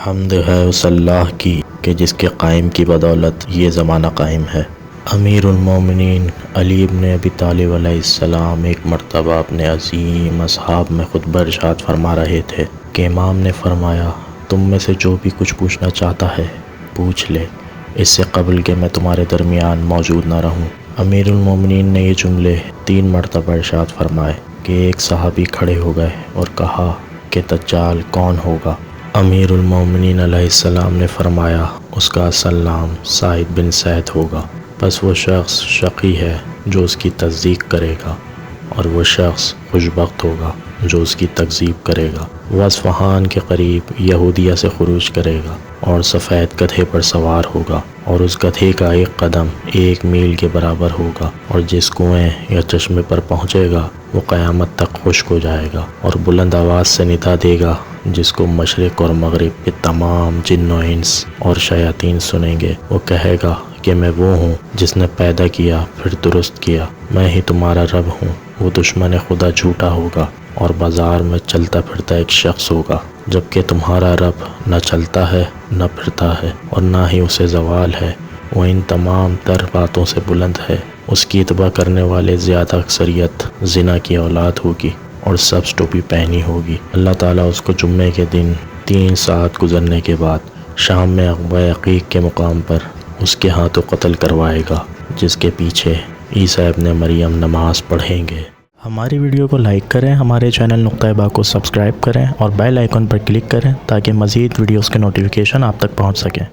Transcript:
حمد ہے اس اللہ کی کہ جس کے قائم کی بدولت یہ زمانہ قائم ہے۔ امیر المومنین علی بن ابی طالب علیہ السلام ایک مرتبہ اپنے عظیم اصحاب میں خطبہ ارشاد فرما رہے تھے کہ امام نے فرمایا، تم میں سے جو بھی کچھ پوچھنا چاہتا ہے پوچھ لے، اس سے قبل کہ میں تمہارے درمیان موجود نہ رہوں۔ امیر المومنین نے یہ جملے 3 مرتبہ ارشاد فرمائے کہ ایک صحابی کھڑے ہو گئے اور کہا کہ دجال کون ہوگا؟ امیر المومنین علیہ السلام نے فرمایا، اس کا اصل نام سعید بن سعد ہوگا، بس وہ شخص شقی ہے جو اس کی تصدیق کرے گا، اور وہ شخص خوشبخت ہوگا جو اس کی تکذیب کرے گا۔ وہ اصفہان کے قریب یہودیہ سے خروج کرے گا اور سفید گدھے پر سوار ہوگا، اور اس گدھے کا ایک قدم 1 میل کے برابر ہوگا، اور جس کنویں یا چشمے پر پہنچے گا وہ قیامت تک خشک ہو جائے گا، اور بلند آواز سے ندا دے گا جس کو مشرق اور مغرب کے تمام جن و انس اور شیاطین سنیں گے۔ وہ کہے گا کہ میں وہ ہوں جس نے پیدا کیا پھر درست کیا، میں ہی تمہارا رب ہوں۔ وہ دشمن خدا جھوٹا ہوگا اور بازار میں چلتا پھرتا ایک شخص ہوگا، جبکہ تمہارا رب نہ چلتا ہے نہ پھرتا ہے اور نہ ہی اسے زوال ہے۔ وہ ان تمام تر باتوں سے بلند ہے۔ اس کی اتباع کرنے والے زیادہ اکثریت زنا کی اولاد ہوگی اور سبز ٹوپی پہنی ہوگی۔ اللہ تعالیٰ اس کو جمعے کے دن 3 ساعت گزرنے کے بعد شام میں عقبہ عقیق کے مقام پر اس کے ہاتھوں قتل کروائے گا، جس کے پیچھے عیسیٰ ابن مریم نماز پڑھیں گے۔ ہماری ویڈیو کو لائک کریں، ہمارے چینل نقطہ با کو سبسکرائب کریں اور بیل آئیکن پر کلک کریں تاکہ مزید ویڈیوز کے نوٹیفیکیشن آپ تک پہنچ سکیں۔